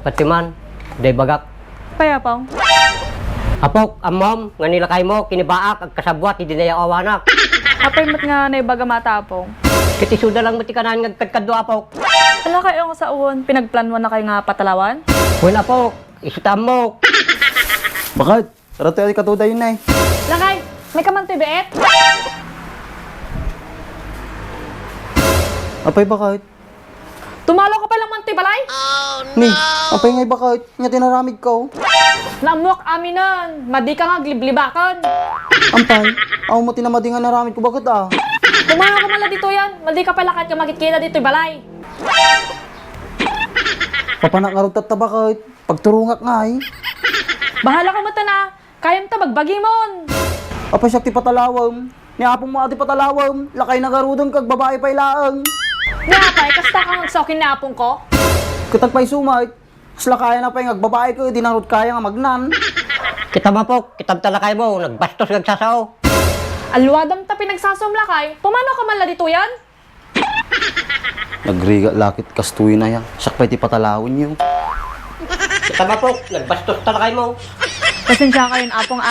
patiman, day bagak. Payapong. Apok, amom, nga nilakay mo, kinibaak, ag kasabwat, hindi na awanak. Apay mat nga na ibaga matapong. Kitisuda lang matikanan nga kadkaddo apok. Ala kayo nga sa uwan, pinagplanwan na kayo nga patalawan? Wala apok, isutam mo. Bakit? Rato ay katuda yun eh. Lakay, may kamanti beet? Apay bakit? Tumalo ka palang manti balay? Ni, apay ngay bakit? Nga tinaramid ko. Namuak amin nun, madi ka nga gliblibakan. Ampay, ako mo tinamadi nga naramid ko bakit ah? Kumayo ka mala dito yan, madi ka palakat ka magkikita dito balay. Papanak nga rin tata bakit? Pagturungak nga eh. Bahala ka mata na, kayang ta magbagi mon. Apay siya ti patalawam. Ni apong mo ati patalawam. Lakay na garudong kag babae pa ilaang. Napay, kasta kang magsokin na apong ko. Katagpay sumay. Kasla kaya na pa yung agbabae ko, di narod kaya nga magnan. Kita mapok, kitab talakay mo, nagbastos nagsasao. Alwadam ta pinagsasumlakay, pumano ka man la dito yan? Nagriga lakit kastuy na yan. Siya pa ti patalawin niyo. Kita mapok, nagbastos talakay mo. Pasensya kayo apong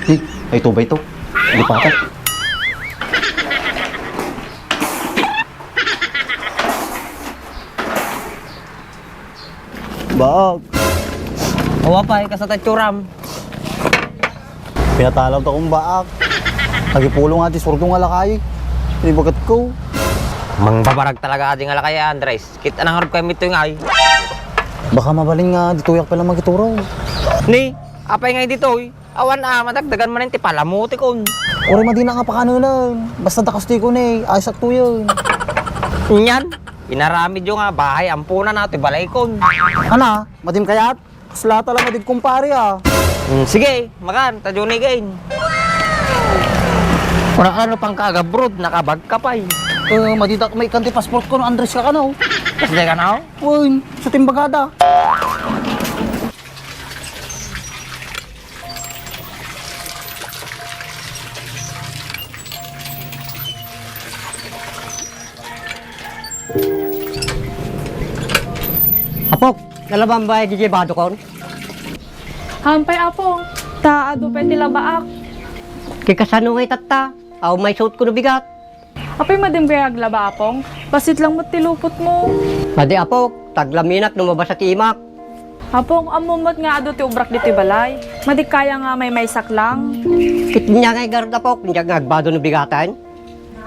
Hey, ay to ba ito? Hindi pa ata. Baag. Awapay, kasatay churam. Pinatalaw ta kong baag. Nagipulong ati surdo nga lakay. Hindi bagat ko. Mangbabarag talaga ating alakay, Andres. Kita nang harap kayo mito yung ay. Baka mabaling nga, dituyak pala magituraw. Ni, apay nga dito eh. Awan matagdagan man yung tipalamuti kon. Ore madina nga pa kanunan. Basta takasti ko ni, aysak to yun. Yan, inaramid yung nga bahay, ampunan natin, balay kon. Ana, madim kayat? Kasla talaga madim kumpari ah. Sige, makan, tadyo ni gain. Wala ka ano pang kagabrod, nakabag ka pa eh. Madita may kanti passport ko no Andres ka kanaw. Kasi ka na Uy, sa timbagada. Apok, nalaban ba yung gigibado kon? Hampay apong, taado pa tila baak. Kikasano ngay tata, aw may suot ko na bigat. Apay madim kaya aglaba apong, pasit lang mo't tilupot mo. Madi apok, taglaminak lumabas sa timak. Apong, amumot nga ado ti ubrak dito balay. Madi kaya nga may maysak lang. Kit niya ngay garot apok, niya nga agbado na bigatan.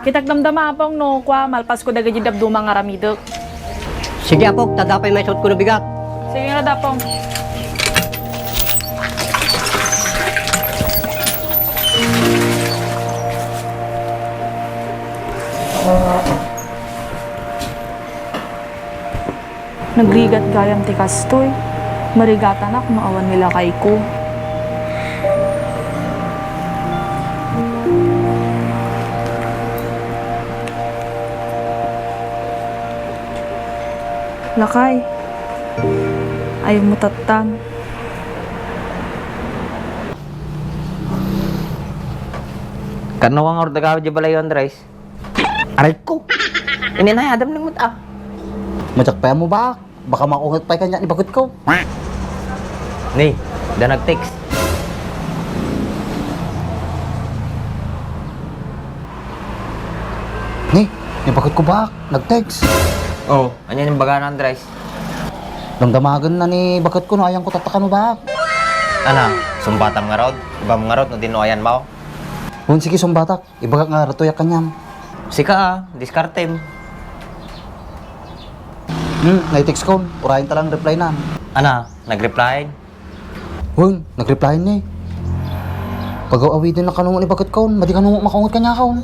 Kitak damdama apong no, kwa, malpas ko dagay dabduma nga ramidok. Sige apok, tadapay may suot ko na bigat. Sige nga dapong. Nagrigat gayam ti kastoy. Marigatan ako maawan nila kay ko. Lakay. Ayaw mo tatang. Karno ang orda gawad yung balay Andres. Aray ko. Ininayadam ng muta. Matsak pa mo ba? Baka makungat pa kanya ni bagot ko. Ni, da nag-text. Ni, ni bagot ko ba? Nag-text. Oh, anyan yung baga na Andres. Damdamagan na ni bagot ko no ayang ko tatakan mo ba? Ana, sumbatam nga rod. Ibam nga rod, no dinuayan mo. Hun sige sumbatak, ibagak nga ratoyak kanyam. Sika diskartem. Na-text ko, urahin talang reply na. Ana, nag-reply. Hun, nag-reply ni. Pag-awi din na kanungo ni bagot ko, madi kanungo makungat kanya ko.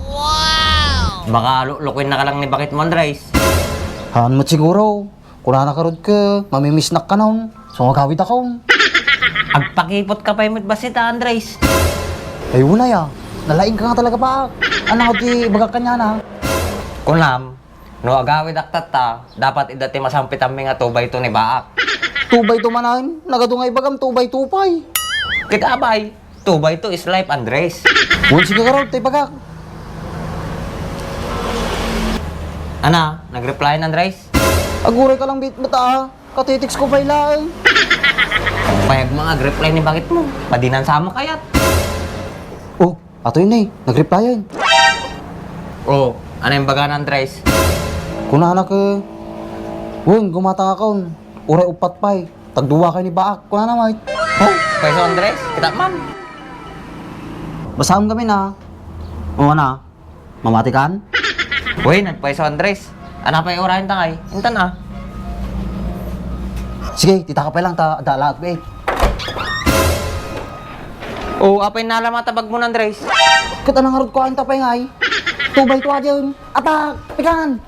Baka lukuin na ka lang ni bakit mo Andres. Han mo siguro, kung nakarod ka, mamimiss na ka nun. So magawid ako. Agpakipot ka pa yung basita Andres. Ay una ya, nalaing ka nga talaga pa. Ano di bagak kanya na. Kunam, no agawid aktata, dapat idati masampit ang mga tubay to ni Baak. 2x2 manahin, nagadungay bagam 2x2 pay. Kita abay, 2x2 is life Andres. Hun sige ka raw, tay bagak. Ana, nag-reply na Andres? Aguray ka lang bit bata. Katitiks ko pa ilang. Payag mga reply ni bakit mo? Padinan sama kayat. Oh, ato yun eh. Nag-reply yun. Oh, ano yung baga ng Andres? Kuna anak eh. Wun, gumata ka kaon. Uray upat pay. Tagduwa kayo ni Baak. Kuna na, Mike. Oh, pweso Andres, kita man. Basahan kami na. O na, mamati kan? Uy, nagpweso Andres. Ano pa yung orahin tangay? Intan ah. Sige, tita ka pa lang, lahat ba eh. Oh, apa yung nalamatabag mo ng Andres? Kat anang harod ko ang tapay ngay. 2x2 aja yun. Atak! Pikan!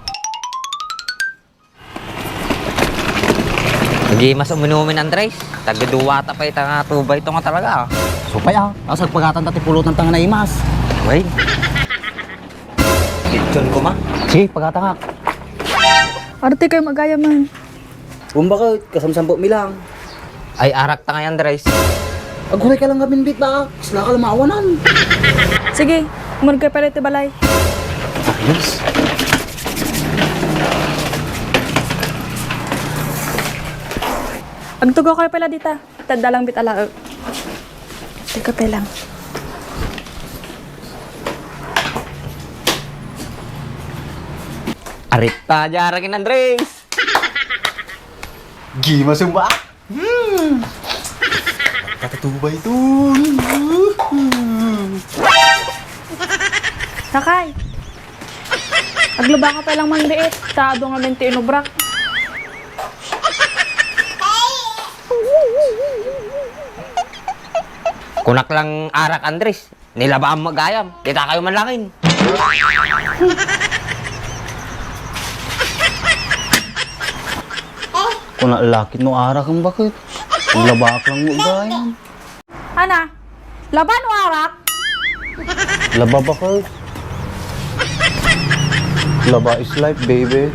Hindi mas umunumin Andres. Tagaduwata pa itang tubay ito nga talaga ah. Supay ah. Ako sa pagkatan dati pulot ng tanga na imas. Uy. Kitson ko ma. Sige, pagkatan ka. Arte kayo magaya man. Kung bakit, kasamsampo milang. Ay arak tangay Andres. Aguray ka lang gamin bit ba? Sila ka lamawanan. Sige, umunod kayo pala iti balay. Ayos. Agtugo kayo pala dita. Tadalang bit alaog. Teka pa lang. Arit pa jarangin Andres. Gima sumba. Katatubay ito. Sakay. Agluba ka pa lang man liit. Tado nga menti inubrak. Kunak lang arak Andres. Nilabaan magayam. Kita kayo manlangin. Kung naalakit mo arak ang bakit? Ang labak lang mo gayan. Ana, laban o arak? Laba bakit? Laba is life, baby.